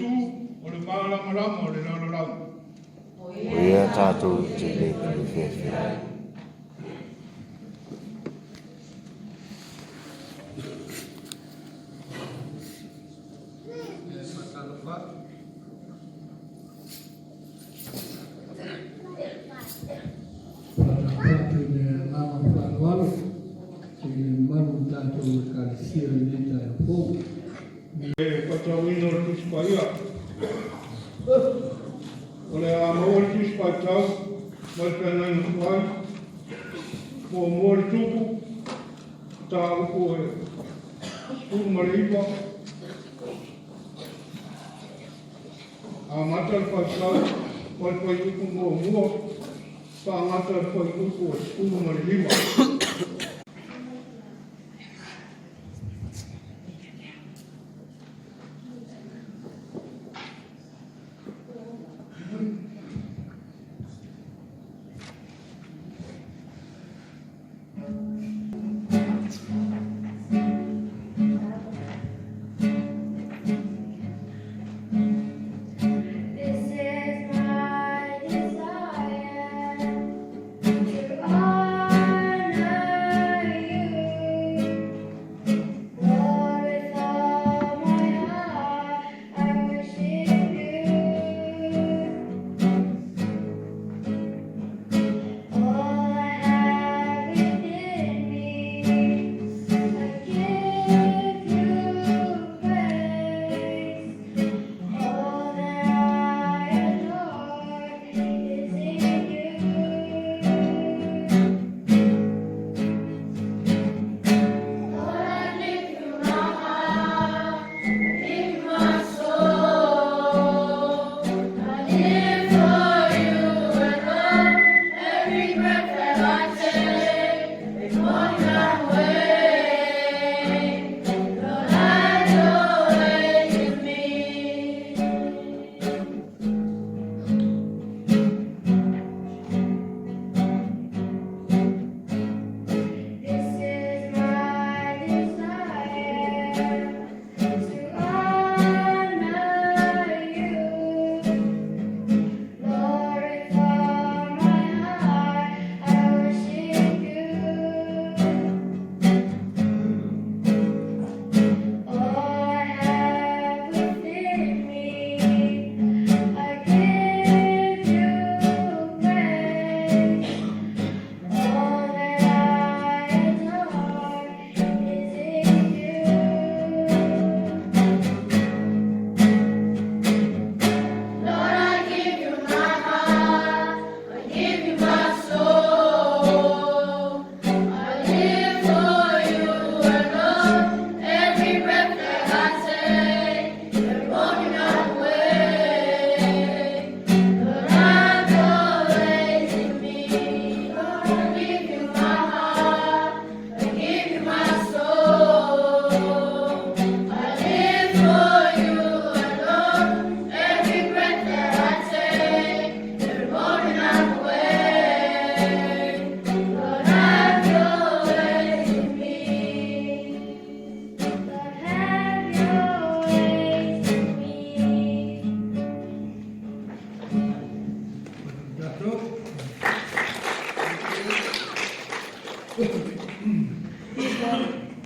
Iesu, o le mālama o le lalolau. O ia tātou te le kuru whiawhia. Patawino tuspaia. Ole a mor tuspatau, malpena nuai. Mo mor tupu, ta uko e. Maripa. A matar patau, malpa yuku mo. Pa matar pa yuku maripa.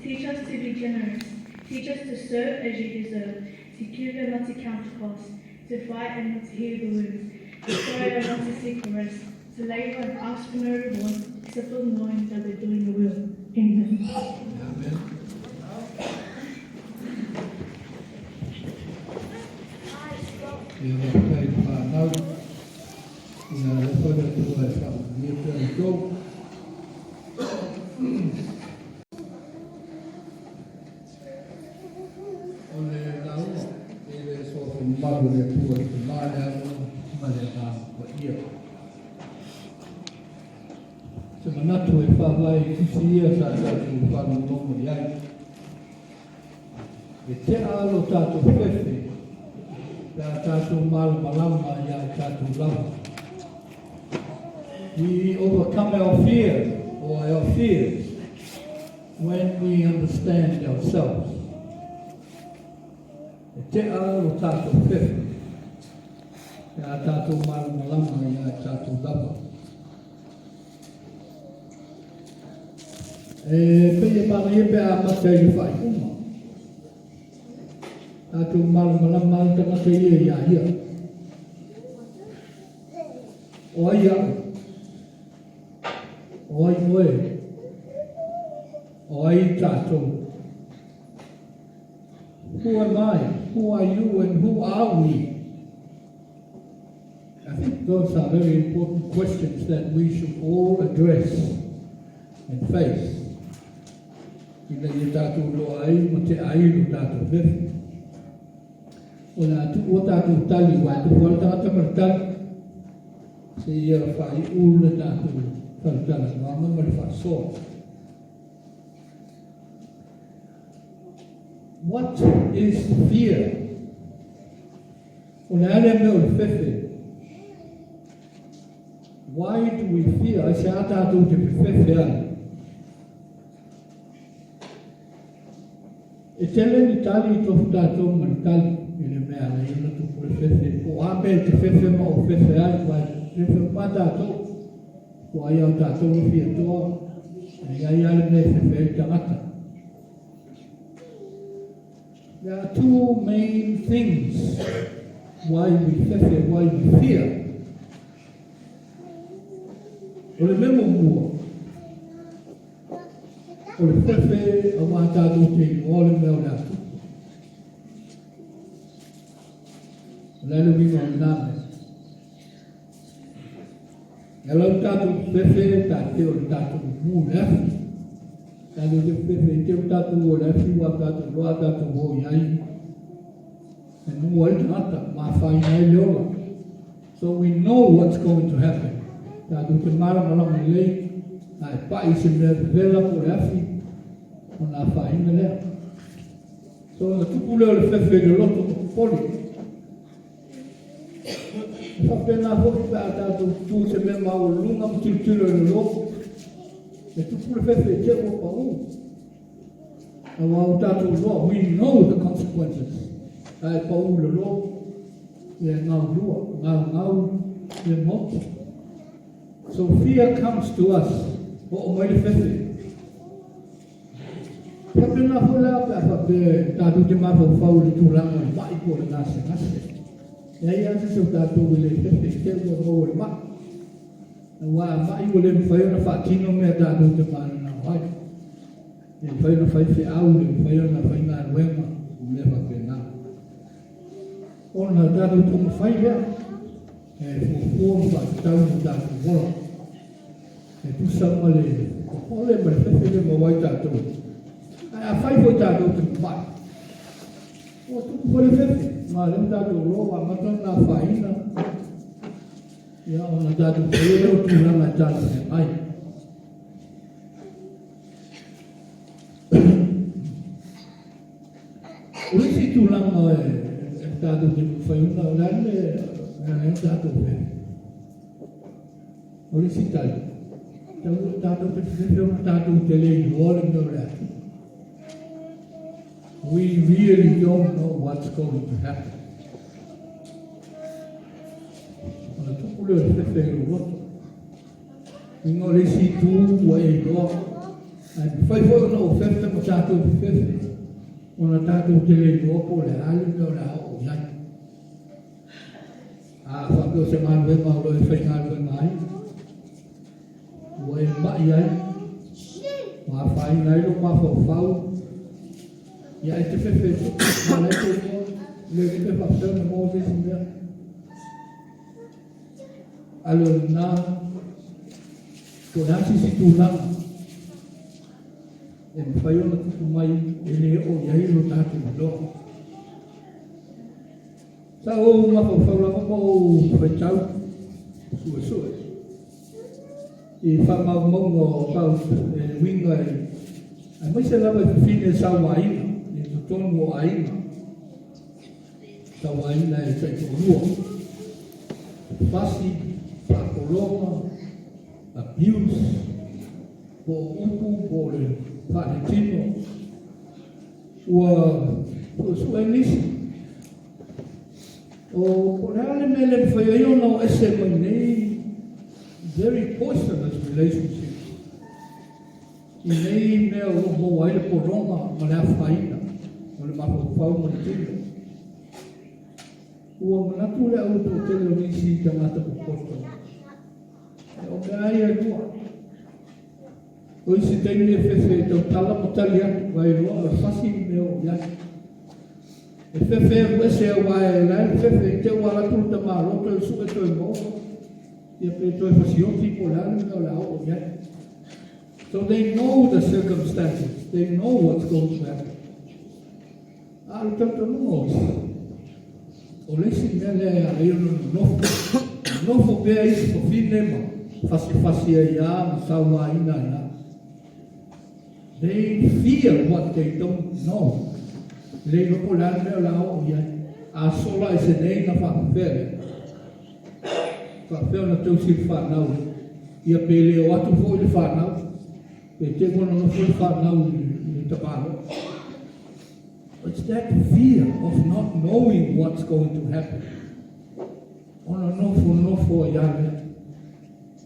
Teach us to be generous. Teach us to serve as you deserve, to give and not to count costs, to fight and not to hear the wounds, to sorrow and not to seek the rest, to labour and ask for no reward, except for knowing that we're doing the will. Amen. Amen. Manatu e whawai kisia sa tātou whanu nomo iai. E te alo tātou whewhi, pēr tātou malama iai tātou lava. We overcome our fear or our fears when we understand ourselves. E te o tātou whewhi. Ia tātou malama ia tātou lapa. Pei mana ia pe a mata i whai uma. Tātou malama i tangata ia ia. O ai au. O ai moe. O ai tātou. Who am I? Who are you and who are we? I think those are very important questions that we should all address and face. Ina ia tātou loa ai, ma te ailu tātou whewi. O nā tu o tātou tali wai, tu wala tātou maritani. Se ia whai ula tātou wharitana, ngā mamari whasoa. What is fear? O nā ane me o whewhi. Why do we fear? I say tātou te whewhi ai. E tele ni tali I tofu tātou maritali, I le mea la ina tupu le whewhi. O ame te whewhi ma o whewhi ai, wai whewhi ma tātou. O ai au tātou le whia toa, e ai ale me whewhi ai tangata. There are two main things why we fear. O le memo mua. O le whewhi a wā tātou te o le meo le atu. O le alo wingo o nāme. E lau tātou whewhi tā te o le tātou mū le afi. Tātou te whewhi te o tātou o le afi wā tātou roa tātou o iai. E mua I tangata, mā whaina e leola. So we know what's going to happen. Tātou te marama lei, ai pai se mea vela o le afi, o nā whaina lea. So na tupu leo le whewhi le loto o poli. E whapena hoki pa a tātou tū se mea mao lunga mo tiltilo le loko. E tupu le whewhi te o pa u. A wau tātou loa, we know the consequences. Ai pa u le loko, e ngau lua, ngau, e motu. So fear comes to us. O mai le whewhi. Whapena hola pe a whape tātou te mawhau whau le tūranga I mai ko le ngase. E ai ase sau tātou le whewhi te ua mou le mai. E wā mai ko le mwhaiona whaatino mea tātou te mana nā wai. E mwhaiona whaiwhi au le mwhaiona whainga ruenga o le whapena. Ona tātou tō mwhaiwea. E whōwhō whaatau no tātou wola. E tu sama le ole ma le le mo wai tātou. Ai a whai poi tātou te mai. O tuku pole whewhi. Ma le tātou roa matana whaina. Ia ona tātou pole o tūranga tātou e mai. Urisi tūranga e tātou te whaiuna o lane e tātou whewhi. Urisi tātou. Tātou te whewhi tātou te lei roa meo le atu. We really don't know what's going to happen. Ona tupu leo whewhi o roto. Ingo le si tū wa e roa. Ai whaifo ona o whewhi ma tātou whewhi. Ona tātou te lei roa po le ale meo le au o iai. A whapio se maru e mauro e whaingaru e mai. Ua e mai ai, ma whai nai lo ma whau. Ia e te whewhi, ma nei te mo, leo te whapio na mō te si mea. Alo nā, ko nāsi si tūnanga. E mwhai ona tuku mai, e le o iai lo tātu maloa. Sa o ma whau lama mo whaitau, sua. I whamamongo o pau e winga e a mai se lava i whine sa waina, i tonu o aina. Sa waina e te rua. Pasi, whakolonga, abuse, po upu, po le whanetino. Ua sua nisi, O reale mele whaiaio no ese mai nei very poisonous relationships. I nei mea o mo aile poronga ma lea whaina. O le mako whau mo le tino. Ua manatu le au to tele o nisi ka ngata po posto. O me ai a lua. O isi teini e whewhe tau tala mo tali atu vai roa o whasi me o iai. E whewhe wese a wae e lai, whewhe te wala tulu ta maa roto e suke toi mo. Ia pe toi whasioti po lani me o la o iai. So they know the circumstances. They know what's going to happen. Alu tauta nungo isi. O lesi mele a eo nofo. Nofo bea isi po fine ma. Fasi a ia, ma sawa ina ia. They fear what they don't know. Lei no polar me la o ia. A sola e se nei na fa fere. Fa fere na tau si fa nau. Ia pele o atu fo le fa nau. Pe te kono no fo fa nau ni tapalo. It's that fear of not knowing what's going to happen. Ona nofo ia me.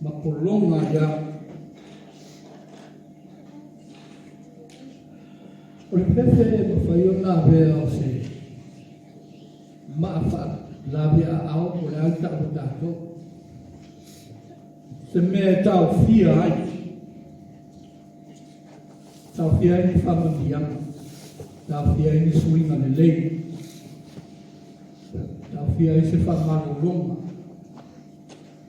Ma polonga ia. O le pepe ma whaio nā vea o se maafa la vea au o le alta o tātou. Se mea tau fia ai. Tau fia ai ni whamamianga. Tau fia ai ni suinga le lei. Tau fia ai se whamaro longa.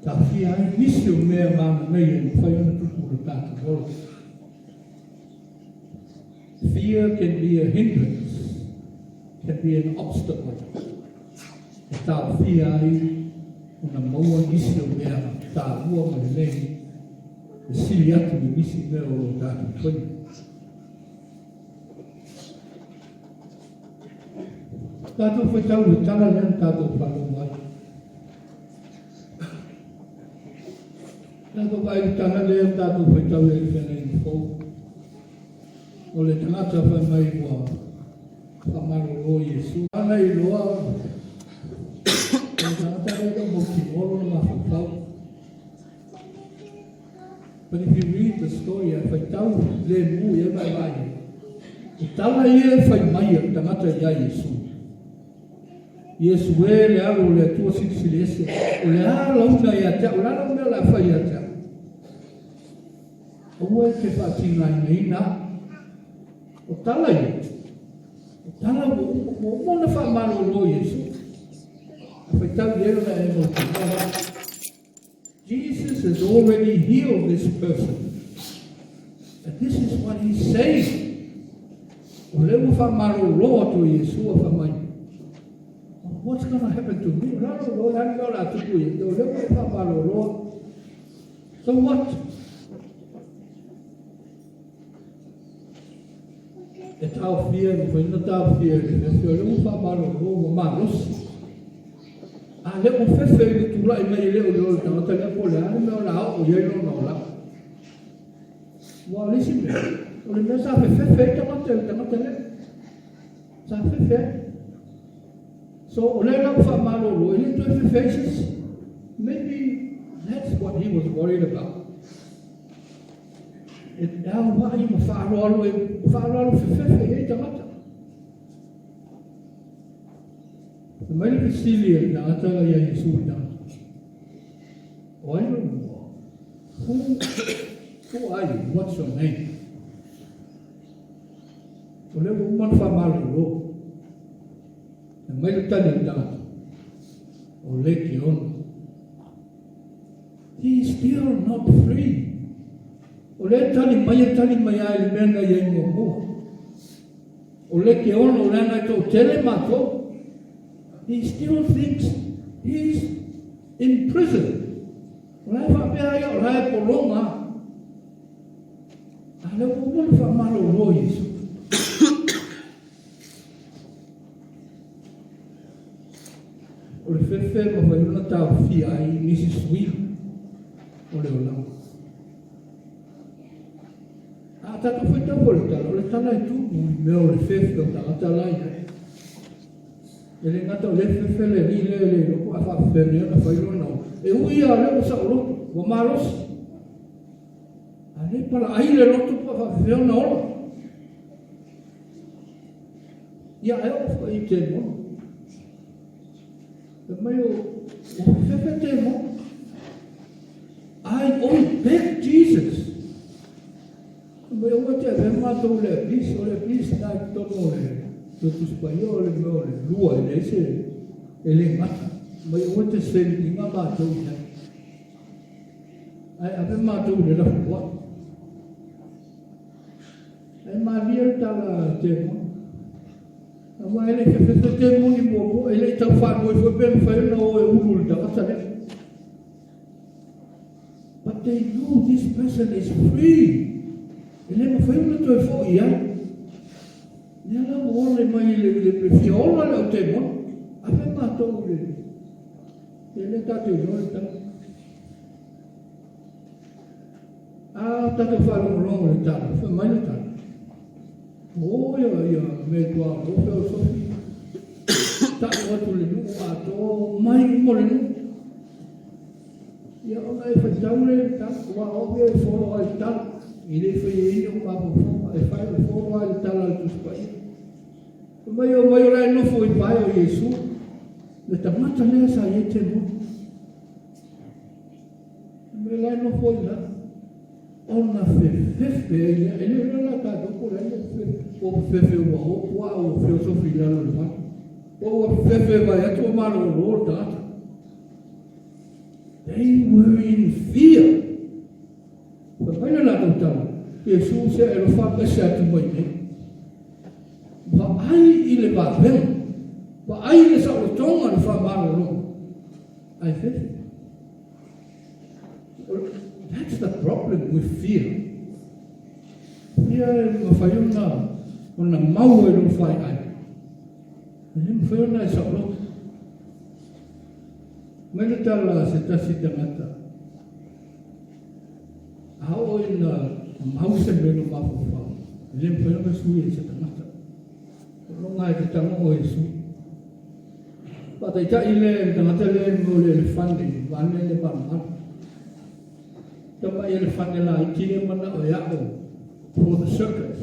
Tau fia ai nisi o mea mana nei e ni whaio na tuku le tātou holo. Fear can be a hindrance, can be an obstacle. E tā whia ai, una maua nisi o mea, tā ua mai nei, e sili atu ni nisi mea o tātu tui. Tātou whaitau le tala len tātou whalo mai. Tātou vai le tala len tātou whaitau le whenei ni fōu. O le tangata whai mai wa whamaro o Iesu. Ana I loa, o tangata reka mo ki oro na mawhau. But if you read the story, a whaitau le mu e mai mai. I tala ia whai mai a tangata ia Iesu. Iesu e le aro le tua sisilese. O le aro launa ia te, o lana mea la whai ia te. O e te whatinga I neina. O tala I. O tala o mona whamaro lo Iesu. A whaitau lero na e mo te mara. Jesus has already healed this person. And this is what he's saying. O leo whamaro lo atu Iesu a whamai. What's going to happen to me? Raro lo, raro la tuku I. O leo whamaro lo. So what? E tau fia, no whaina tau fia, e whio leo whamaro lo mo marosi. A leo whewhe I tula I mai leo leo tangata lea po lea, ne meo la o iei lo no la. Wa lisi me, o le mea sa whewhe tangata lea. Sa whewhe. So o leo la whamaro lo, I le tue faces. Maybe that's what he was worried about. E au wai ma whaaroalo whewhewe e tangata. E mai le Pisilia I tangata ia Iesu I tangata. O ai lo mua. Who are you? What's your name? O leo umana whamalo lo. E mai le tani I tangata. O le ki ono. He is still not free. O le tali mai ai le mena I e mua. O le ke ono o lana I tau tele mato. He still thinks he's in prison. O lai whapea ia o lai polonga. A le umana whamalo lo Iesu. O le whewhe ma whaiuna tau fia ai nisi suina. O le o lau. Tata whaitau o le tala I tu, mea o le whewhi o tangata lai. ele ngata le fefele ni le ko afa fere na fa ilo no e ui a le sa ro ko malos ale pala ai le roto pa fa fere na ora ya e o fa i te mo e mai o fefe te mo I only beg Jesus mai o te ve ma to le please na to mo le to spagnolo le lua le se ele mata mai o te se ni nga ma to ya ai ave ma to le la wa ai ma via ta te mo ma ele che fe te mo ni mo ele ta fa mo fo ben fa no e ulu da ta le but they know this person is free ele ma fa no to fo ya nella vuole mai le fiola le otemo ave mato le tate volta tate fa un longo le tate fa mai le tate io me tua o fe so tate o tu le nu a to mai mo le nu io mai fa jaule tate wa o be fo al tate ile fa io ma po e fa fo al tate al tu spai mai o lai no foi pai o Yesu le tamata le sa yete mo mai lai no foi la ona fe ele la ta do ko le fe o filosofia la ma o fe vai a to malo lo ta they were in fear mai la ta Yesu se lo fa pesar tu mai va ai ile va ben va ai le sa o tonga le fa malo lo ai fe that's the problem with fear fear ma fai una mau e lo fai ai ma fai una sa lo me tala se ta mata how in mau se me no ma fa le fai una sui se ta mata lo ngai te tamo o Yesu pata ita ile tangata le mo le funding vane le pa ma tama ile funding la ikine mana o ya o for the circus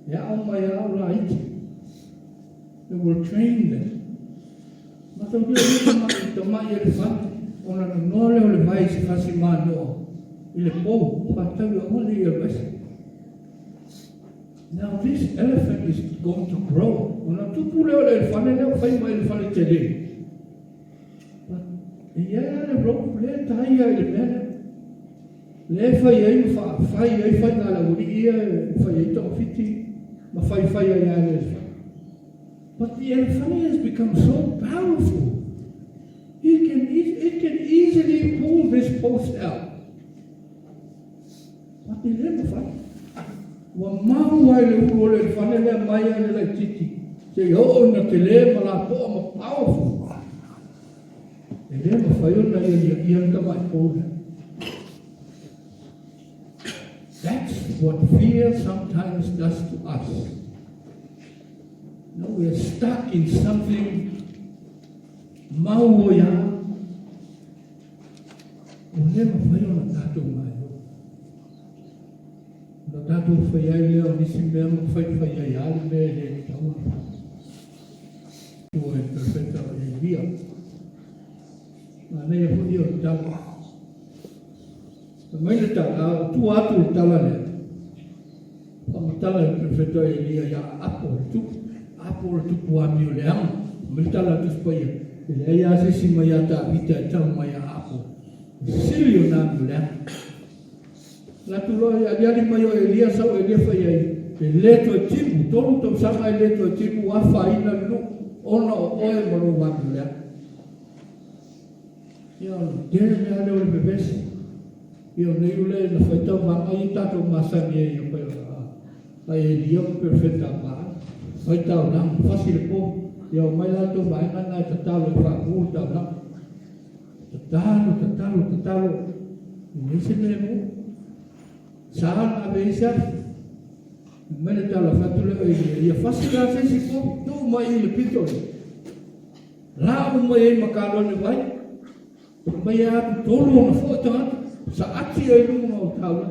ya o ma ya o la iki they will train them mata dia ni tama ile funding ona no le vai se fasi ma no ile po pata o le ile vai. Now this elephant is going to grow. Ona tupu leo le elefante leo fai mai elefante tele. But ia le grow le tai ia le mena. Le fai ai fai na la uri ia fai ai to fiti. Ma fai ai ia le elefante. But the elephant has become so powerful. It can easily pull this post out. But the elephant wa mau ai le uru le fane le mai ai le titi se ho na tele ma la po ma powerful e le ma fai ona ia ta mai po that's what fear sometimes does to us. No, we are stuck in something mau ya o le ma fai ona tato mai dato fai ai leo ni simbemo fai ai ali me le tau tu è perfetta e via ma ne è fuori o tala ma il tala tu atu tala le ma tala è perfetta e via ya apol tu può mio le am ma tala tu spai le ya se si mai ata vita tam mai apol silio na mio le la tulo ya dia mai o Elia sa o Elia fai ai le to tipu tolu to sa mai le to tipu wa fai na lu ona o e mo lo wa le io dia me ale o bebes io nei le na fai to ma ai ta to masa ni io pa Elia perfetta pa fai ta na facile po io mai la to mai na ta ta lo fa multa na ta ni se ne mo sahan abisa menetala fatule ia fasila se si ko tu mai le pitoli La umai makalone vai. Mai a tolo na fo tanga sa ati ai lu no taula.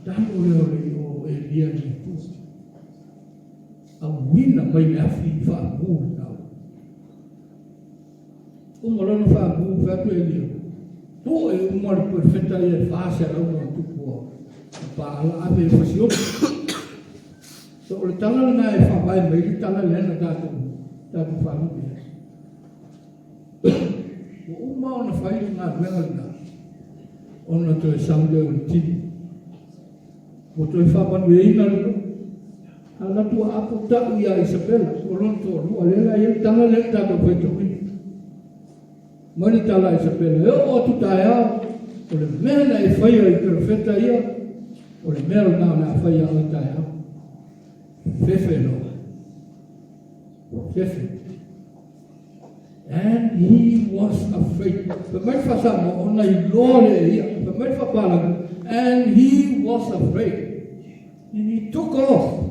Tango le o e dia ni tu. A wina mai me afi fa bu tau. O malona fa bu fa tu e dia. To e umar perfetta e fa se ra no tu po. Pa ala ave fasio. So le tala na e fa vai mai tala le na ta fa no. O mau na fai na venga ona to e sangue o tini o to e fa ban we ina no ala tu a po ta ia Isabela o lon to lu ale la ia tala le ta to peto ni mari tala Isabela o tu ta ia o le mena e fai ai perfetta ia o le mera na fai ai ta ia fefe no fefe. And he was afraid. And he was afraid. And he took off.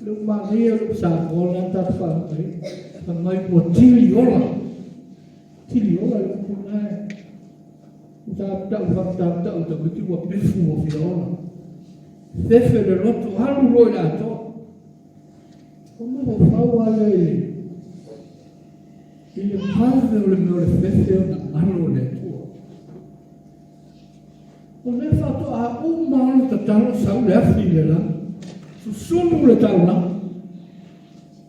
Look, Maria, look, Samola, that's fine. But my poor Tiliola, look, that we were before of Yola. Fefe, the lot to Haru, I thought. Come on, il padre le mie riflessioni hanno letto. Non è fatto a un mano da tavola saule a figlia, su solo le tavola.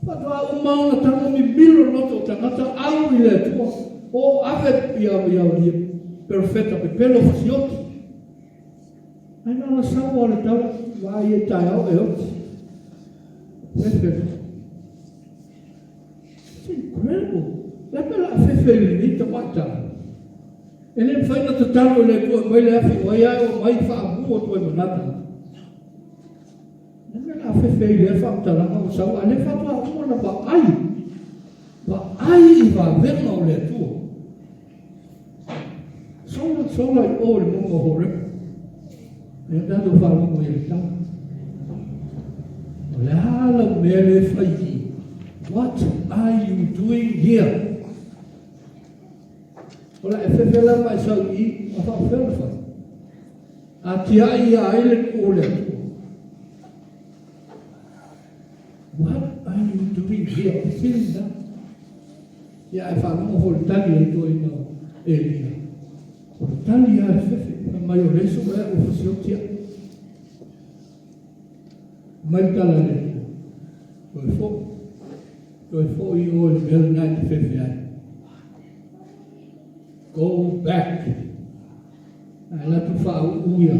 Fatto a un mano da tavola mi billo lotto da nata a un letto. O ave via perfetta per pelo fasiotti. E non la sa le tavola vai e taio e oggi. Perfetto. It's incredible. La pela fefe ni te mata. Ele fai na tatalo le ko mai le afi wai ai o mai fa bu o to manata. La fefe le fa tala no sa ale fa pa o na ba ai. Ba ai va ver no le tu. Solo o le mo hore. E dato fa mo ele ta. La hala mele fai. What are you doing here? Ola e fefela mai sau I a fa felfa. A tia I a ele ole. What are you doing here? Sinda. Ya e fa mo hol tali e to ino Elia. Tali a fefe. Ma io reso e o fasio tia. Mai tala le. Toi fo I o le mel nai fefe ai. Go back. La tu fa uia.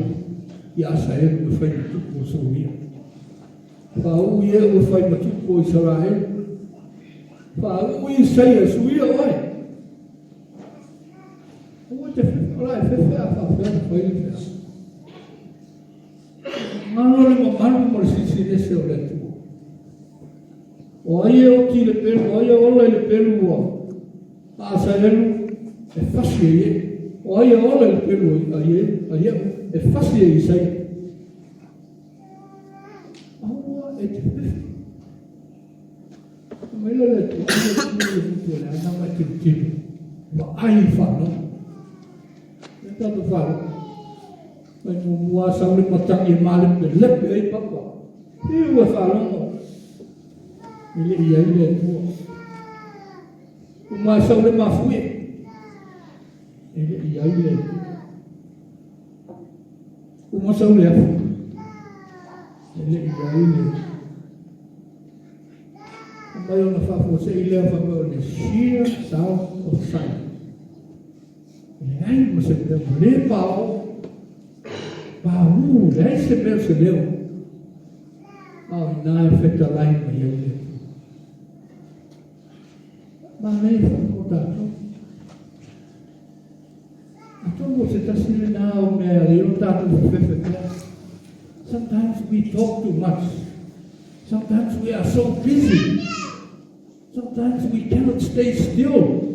Ia sa e o fai tu ko so ia. Fa uia o fai tu ko Israel. Fa uia sai su ia oi. O te fa fe fa fai. Mano mo si desse o leto. O ai o ti le pelu, o ai o le pelu o. A sa e facile, o ai ola il pelo ai e facile di sai. Oh, e te me lo letto, non mai che ma ai fanno. E tanto farlo. Ma non vuoi sapere matare male per leppe e papà. Io vuoi farlo. Il tuo. Ma sapere ma fui. Ele ia ile. Uma saule a. Ele ia ile. Mai ona fa você ile fa o sheer south of Sinai. E aí você deve ler pau. Pau, daí você percebeu. Ah, não é feita lá em Miami. Mas aí foi contato. Sometimes we talk too much. Sometimes we are so busy. Sometimes we cannot stay still.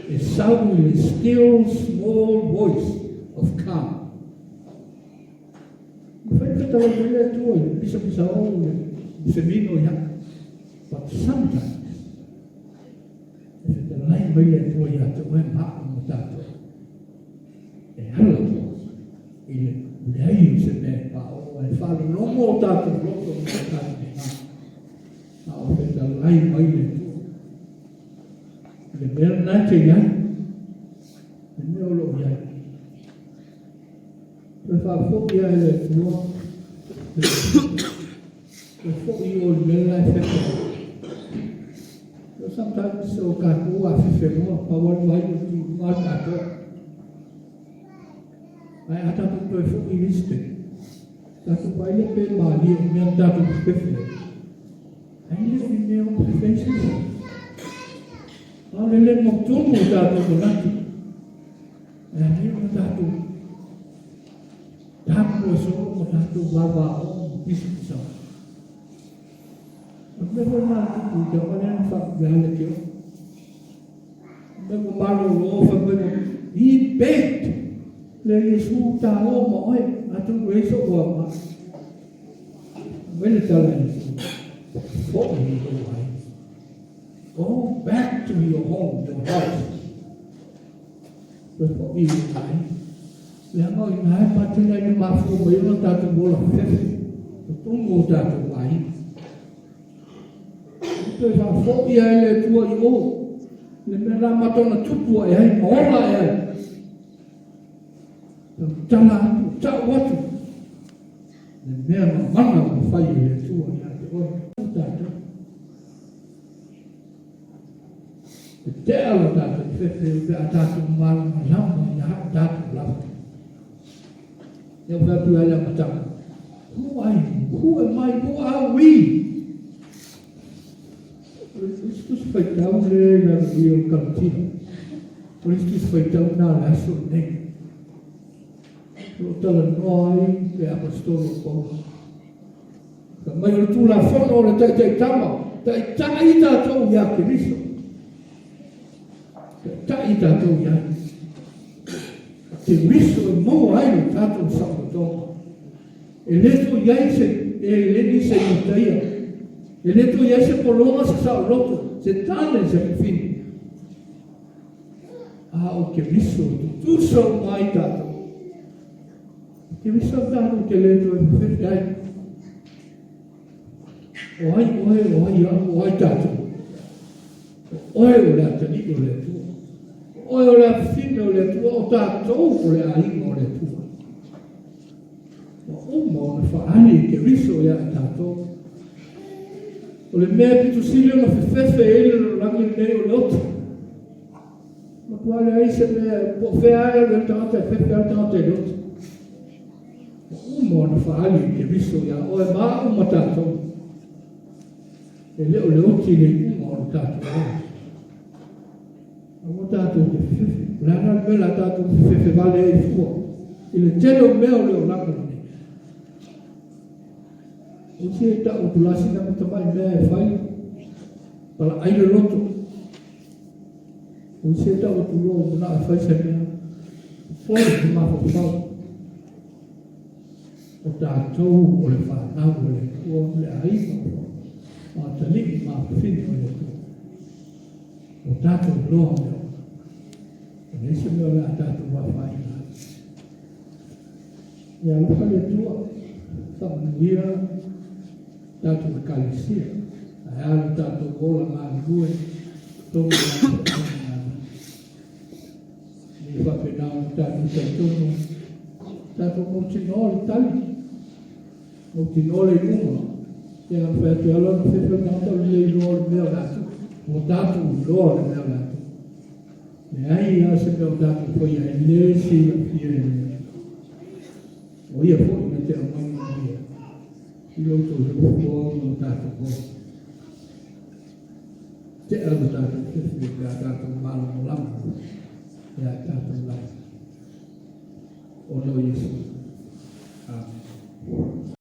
A sound, still, small voice of calm. tau le tua, pisa o le femino ia. But sometimes, if the line mai le tua ia te oe maa mo tātou, e hala tua, i le ai se me pa o e whāle nomo o tātou loko mo tātou me ngā. A o te ta lai mai le tua. Le mea nai te iai, le mea o lo iai. Le whaafoki ai le tua, le foki o le mea lai whekara. Sometimes so kaku a fefeno pawon mai tu ma kaku ai ata tu fu iliste ta tu pai le pe mali o me anda tu fefeno ai le me o fefeno ale le mo tu mo ta tu nati ai le mo ta tu ta mo so mo ta tu baba o bisisa. Never mind, you don't want to fuck around you. Never mind, he begged. Let you swoop down over my I don't raise a word. When it's all what will you go away? Go back to your home, your house. But what you die? Let go in high, but you like my food, but you don't have to go to 50. Don't go that way. Tôi fa fo'i ai le tua I o. Le mea matona tupu ai hai maola ai. Tala atu, tau atu. Le mea mana o whai le tua I ate o. Tata. E te ala tata, whewhe o pe a tata mara ma lama I ha tata lama. E o whepu ai le matama. Who am I, who are we? Kristus foi tão grande na minha cantina. Kristus foi tão na laço nem. O talanoi que apostolo Paulo. Mas o tu lá fora o te tama, te taita to ya Cristo. Taita to ya. Cristo é mau ai no tato sabato. Ele to ya ele dice itaia. Ele tu ia se polonga se sa loto, se tane se fini. O que viso, tu so mai tato. Que viso tato que le tu e fefai. Oi tato. Oi o la tani o le tu. Oi o la fino le tu o tato o le ai o le tu. O mo fa ani que viso ia tato. O le mea pitusilio na fefefe ele no langi nei o le otu. Ma kuale ai se mea po fea e le tangata e fefe al tangata e le otu. Umo na whaali ke viso ia o e maa o matatou. E leo le oti le umo o tatou. A mo tatou ke fefe. Lana me la tatou ke fefe vale e fua. I le telo mea o leo langa nei. O se ta o tulasi na matamai mea e whai. Pala aile loto. O se ta o tulo o muna e whai se mea. Fore ki maho whau. O tātou o le whanau o le kua le aima. Ma taliki ma whini o le kua. O tātou loa mea. O nese mea le a tātou wa whai na. Ia luka le tua. Whamuia. Tātou e kalesia. A alu tātou ola ngā rue. Tonga ngā ni whawhenau tātou taitono. Tātou mo tino le tali. Mo tino le inuma. Te awhea te alon whewhenau tau le iloa le mea latu. Mo tātou iloa le mea latu. Me ai ase mea tātou whai ai lesi a fia e lea. O ia fwoi na te amai na ia. I loto le kua mo tātou kua. Te alu tātou whewhe te a tātou malo mo lama. E a tātou lai. O no Yesu.